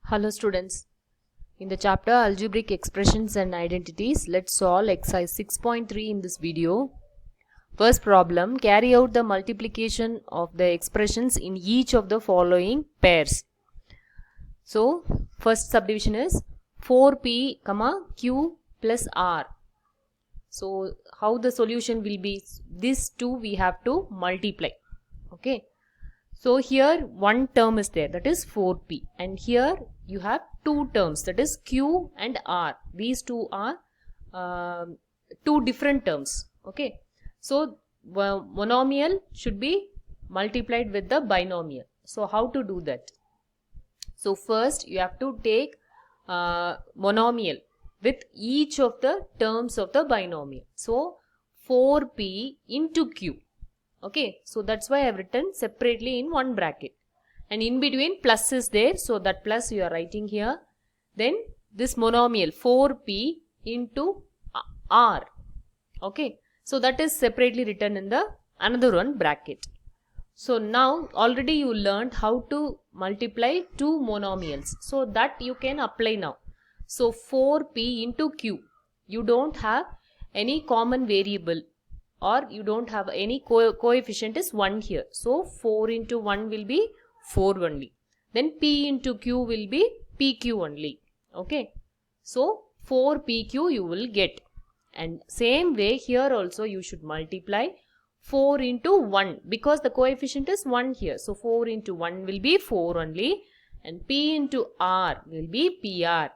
Hello students, in the chapter Algebraic Expressions and Identities, let's solve exercise 6.3 in this video. First problem, carry out the multiplication of the expressions in each of the following pairs. So, first subdivision is 4p, q plus r. So, how the solution will be, these two we have to multiply. Okay. So here one term is there, that is 4p, and here you have two terms, that is q and r. These two are two different terms. Okay, so monomial should be multiplied with the binomial. So how to do that? So first you have to take monomial with each of the terms of the binomial. So 4p into q. Okay, so that's why I have written separately in one bracket, and in between plus is there, so that plus you are writing here. Then this monomial 4p into r. Okay, so that is separately written in the another one bracket. So now already you learned how to multiply two monomials, so that you can apply now. So 4p into q, you don't have any common variable, or you don't have any coefficient is 1 here. So 4 into 1 will be 4 only. Then p into q will be pq only. Okay. So 4pq you will get. And same way here also you should multiply 4 into 1, because the coefficient is 1 here. So 4 into 1 will be 4 only, and p into r will be pr.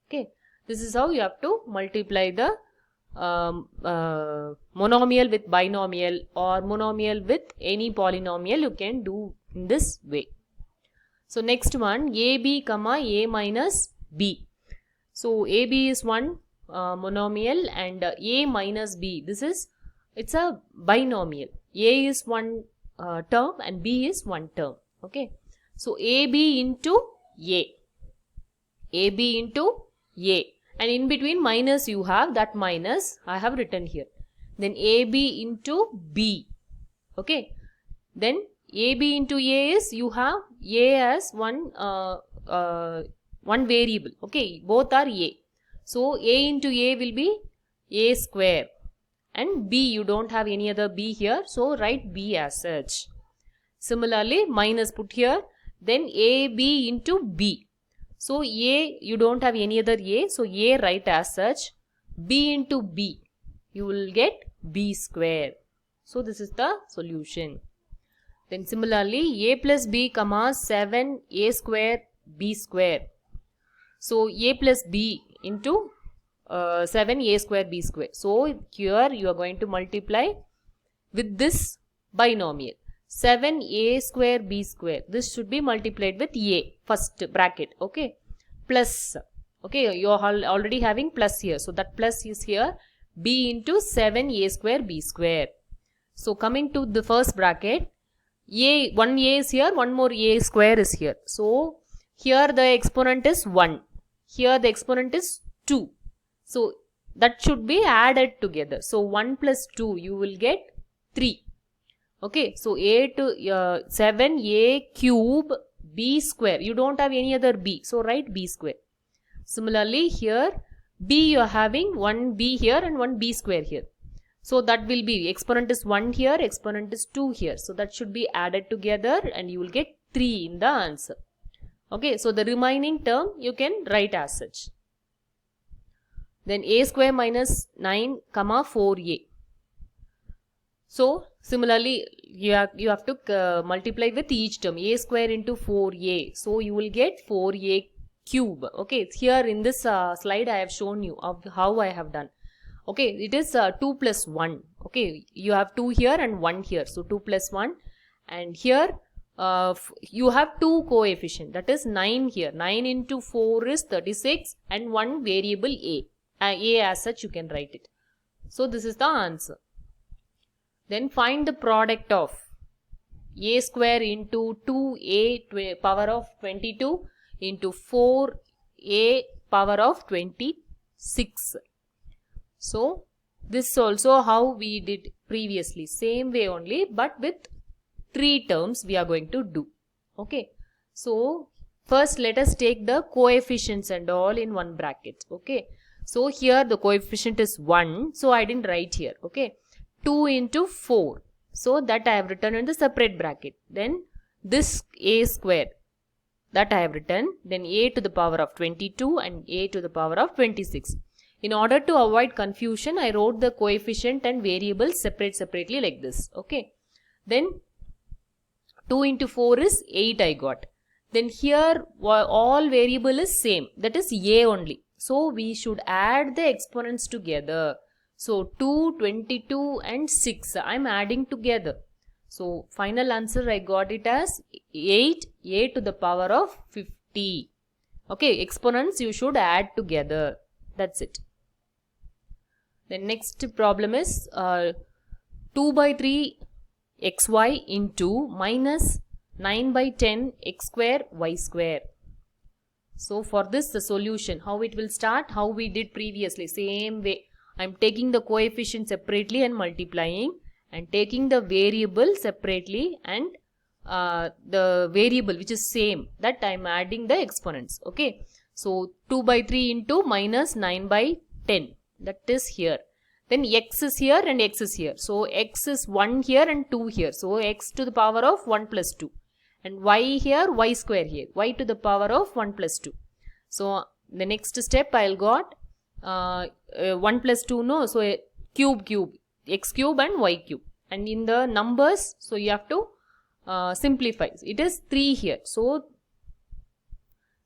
Okay. This is how you have to multiply the monomial with binomial, or monomial with any polynomial you can do in this way. So next one, ab, a minus b. So ab is one monomial, and a minus b, it's a binomial. A is one term and b is one term. Okay. So ab into a, ab into a. And in between minus you have, that minus I have written here. Then AB into B. Okay. Then AB into A is, you have A as one variable. Okay. Both are A. So A into A will be A square. And B, you don't have any other B here. So write B as such. Similarly, minus put here. Then AB into B. So A, you don't have any other A, so A write as such. B into B, you will get B square. So this is the solution. Then similarly, A plus B, 7 A square B square. So A plus B into 7 A square B square. So here you are going to multiply with this binomial. 7a square b square, this should be multiplied with a, first bracket. Okay, plus, okay, you are already having plus here, so that plus is here, b into 7a square b square. So coming to the first bracket, a, one a is here, one more a square is here. So here the exponent is 1, here the exponent is 2, so that should be added together. So 1 plus 2 you will get 3. Okay, so a to 7a cube b square. You don't have any other b, so write b square. Similarly, here b you are having one b here and one b square here. So that will be, exponent is 1 here, exponent is 2 here. So that should be added together and you will get 3 in the answer. Okay, so the remaining term you can write as such. Then a square minus 9, 4a. So similarly, you have to multiply with each term, a square into 4a. So you will get 4a cube. Okay, here in this slide I have shown you of how I have done. Okay, it is 2 plus 1. Okay, you have 2 here and 1 here. So 2 plus 1. And here you have 2 coefficient, that is 9 here. 9 into 4 is 36 and one variable a. A as such you can write it. So this is the answer. Then find the product of a square into 2a power of 22 into 4a power of 26. So this is also how we did previously, same way only, but with 3 terms we are going to do. Okay. So First, let us take the coefficients and all in one bracket. Okay. So here the coefficient is 1. So I didn't write here. Okay. 2 into 4. So that I have written in the separate bracket. Then this a square, that I have written. Then a to the power of 22 and a to the power of 26. In order to avoid confusion, I wrote the coefficient and variables separately like this. Okay. Then 2 into 4 is 8 I got. Then here all variable is same, that is a only. So we should add the exponents together. So 2, 22 and 6 I am adding together. So final answer I got it as 8 a to the power of 50. Okay, exponents you should add together. That's it. The next problem is 2 by 3 xy into minus 9 by 10 x square y square. So for this the solution, how it will start, how we did previously, same way. I am taking the coefficient separately and multiplying, and taking the variable separately and the variable which is same, that I am adding the exponents. Okay. So 2 by 3 into minus 9 by 10, that is here. Then x is here and x is here. So x is 1 here and 2 here. So x to the power of 1 plus 2. And y here, y square here. Y to the power of 1 plus 2. So the next step I'll got 1 plus 2, no. So cube, x cube and y cube. And in the numbers, so you have to simplify. It is 3 here. So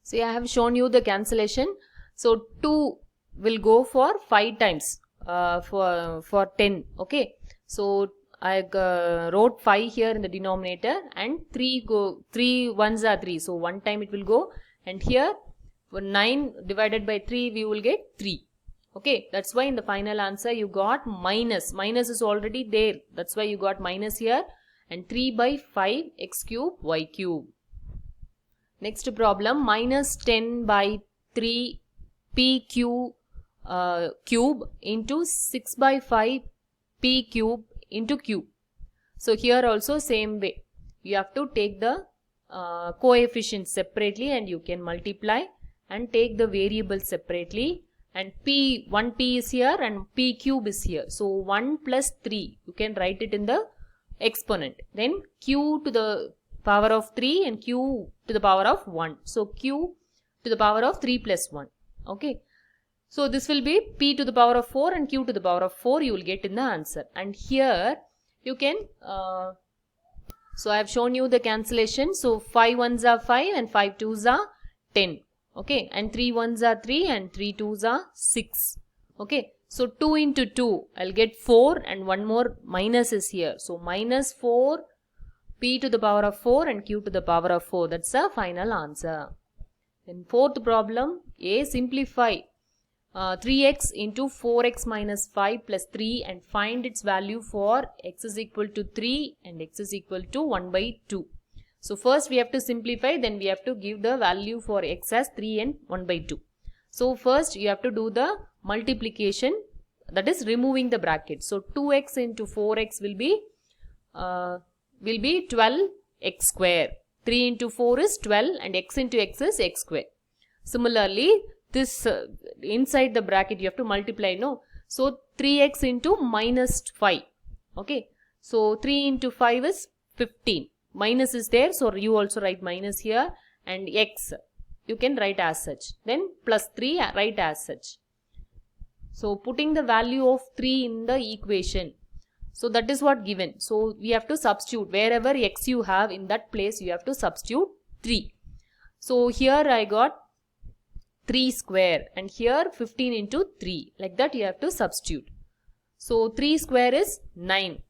see, I have shown you the cancellation. So 2 will go for 5 times. For 10. Okay, so I wrote 5 here in the denominator, and 3 ones are 3, so 1 time it will go, and here 9 divided by 3 we will get 3. Okay, that's why in the final answer you got minus is already there, that's why you got minus here, and 3 by 5 x cube y cube. Next problem, minus 10 by 3 pq cube into 6 by 5 p cube into cube. So here also same way, you have to take the coefficients separately and you can multiply, and take the variables separately, and 1p is here and p cube is here. So 1 plus 3 you can write it in the exponent, then q to the power of 3 and q to the power of 1. So q to the power of 3 plus 1. Okay. So this will be p to the power of 4 and q to the power of 4 you will get in the answer. And here you can, so I have shown you the cancellation. So 5 ones are 5 and 5 twos are 10. Okay. And 3 ones are 3 and 3 twos are 6. Okay. So 2 into 2 I'll get 4, and one more minus is here. So minus 4 p to the power of 4 and q to the power of 4. That's the final answer. Then fourth problem, A, simplify 3x into 4x minus 5 plus 3 and find its value for x is equal to 3 and x is equal to 1 by 2. So first we have to simplify, then we have to give the value for x as 3 and 1 by 2. So first you have to do the multiplication, that is removing the bracket. So 2x into 4x will be 12x square. 3 into 4 is 12 and x into x is x square. Similarly, this inside the bracket you have to multiply, no. So 3x into minus 5. Okay. So 3 into 5 is 15. Minus is there, so you also write minus here, and x you can write as such. Then plus 3 write as such. So putting the value of 3 in the equation. So that is what given. So we have to substitute wherever x you have, in that place you have to substitute 3. So here I got 3 square, and here 15 into 3, like that you have to substitute. So 3 square is 9,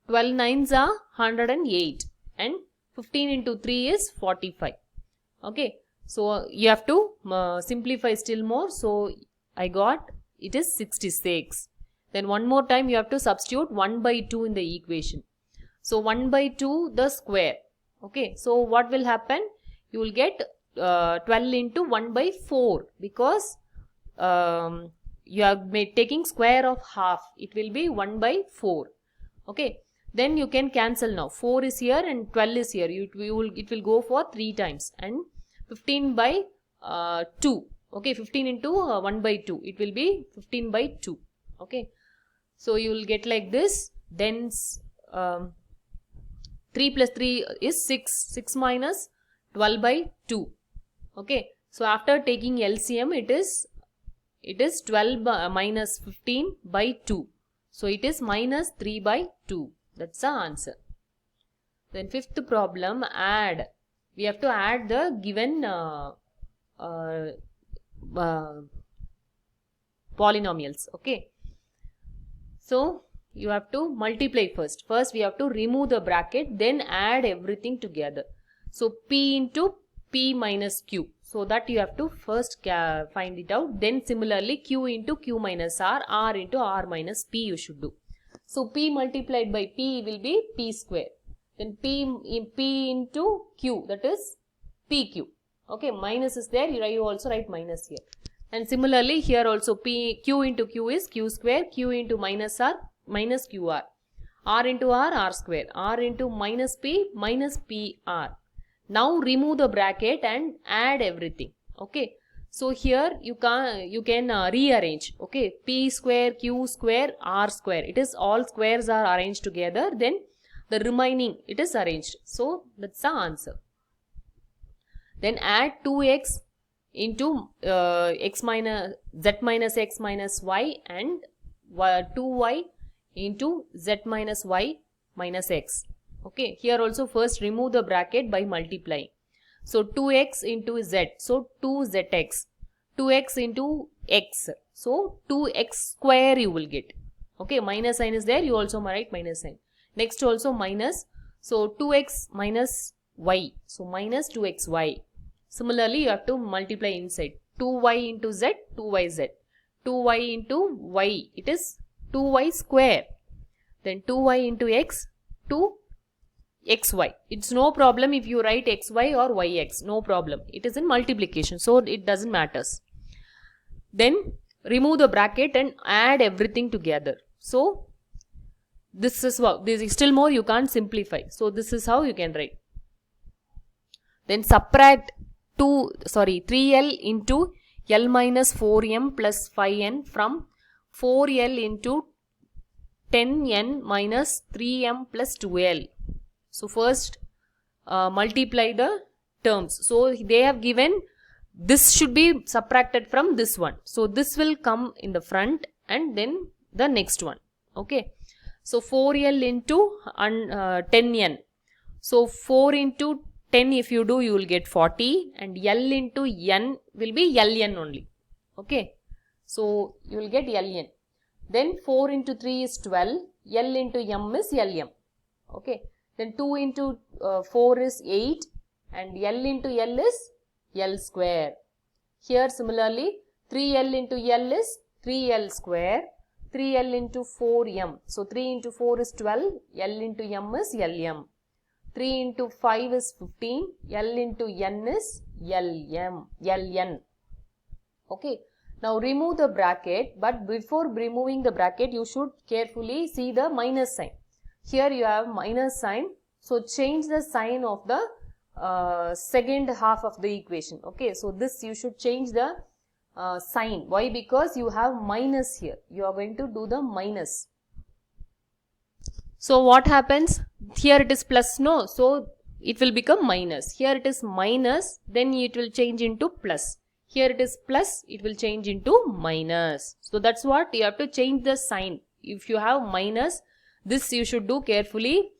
12 nines are 108, and 15 into 3 is 45. Okay, so you have to simplify still more. So I got it is 66. Then one more time you have to substitute 1 by 2 in the equation. So 1 by 2 the square. Okay, so what will happen? You will get 12 into 1 by 4, because you are taking square of half. It will be 1 by 4. Okay. Then you can cancel now. 4 is here and 12 is here. It will go for 3 times. And 15 by 2. Okay, 15 into 1 by 2. It will be 15 by 2. Okay. So you will get like this. Then 3 plus 3 is 6. 6 minus 12 by 2. Okay. So after taking LCM, it is 12 minus 15 by 2. So it is minus 3 by 2. That's the answer. Then fifth problem, add. We have to add the given polynomials. Okay. So you have to multiply first. First we have to remove the bracket, then add everything together. So P into P minus Q. So that you have to first find it out. Then similarly Q into Q minus R, R into R minus P you should do. So P multiplied by P will be P square. Then P into Q, that is PQ. Okay, minus is there, you also write minus here. And similarly here also Q into Q is Q square, Q into minus R minus QR. R into R, R square. R into minus P PR. Now remove the bracket and add everything. Okay. So here you can rearrange. Okay. P square, Q square, R square. It is all squares are arranged together. Then the remaining it is arranged. So that's the answer. Then add 2x into z minus x minus y and 2y into z minus y minus x. Okay, here also first remove the bracket by multiplying. So 2x into z, so 2zx, 2x into x, so 2x square you will get. Okay, minus sign is there, you also write minus sign. Next also minus, so 2x minus y, so minus 2xy. Similarly, you have to multiply inside. 2y into z, 2yz. 2y into y, it is 2y square. Then 2y into x, 2xy. It's no problem if you write xy or yx, no problem. It is in multiplication, so it doesn't matter. Then remove the bracket and add everything together. So this is what, this is still more you can't simplify. So this is how you can write. Then subtract 3l into l minus 4m plus 5n from 4l into 10n minus 3m plus 2l. So first multiply the terms. So they have given this should be subtracted from this one. So this will come in the front and then the next one. Okay. So 4l into 10n. So 4 into 10 if you do, you will get 40 and L into N will be Ln only. Okay. So you will get Ln. Then 4 into 3 is 12. L into M is Lm. Okay. Then 2 into 4 is 8 and L into L is L square. Here similarly 3L into L is 3L square. 3L into 4M. So 3 into 4 is 12. L into M is Lm. 3 into 5 is 15. L into N is Ln. Okay. Now remove the bracket, but before removing the bracket, you should carefully see the minus sign. Here you have minus sign. So change the sign of the second half of the equation. Okay. So this you should change the sign. Why? Because you have minus here. You are going to do the minus. So what happens? Here it is plus, no, so it will become minus. Here it is minus, then it will change into plus. Here it is plus, it will change into minus. So that's what you have to change the sign. If you have minus, this you should do carefully.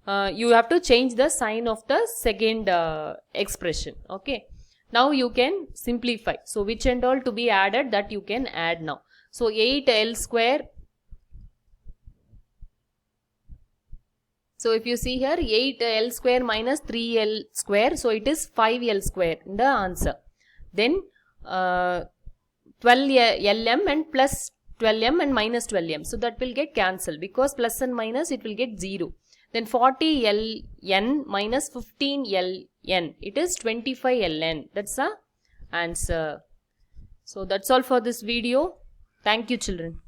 You have to change the sign of the second expression. Okay. Now you can simplify. So which and all to be added, that you can add now. So 8l square. So if you see here 8l square minus 3l square, so it is 5l square in the answer. Then 12lm and plus 12m and minus 12m. So that will get cancelled because plus and minus it will get 0. Then 40ln minus 15ln. It is 25ln. That's the answer. So that's all for this video. Thank you, children.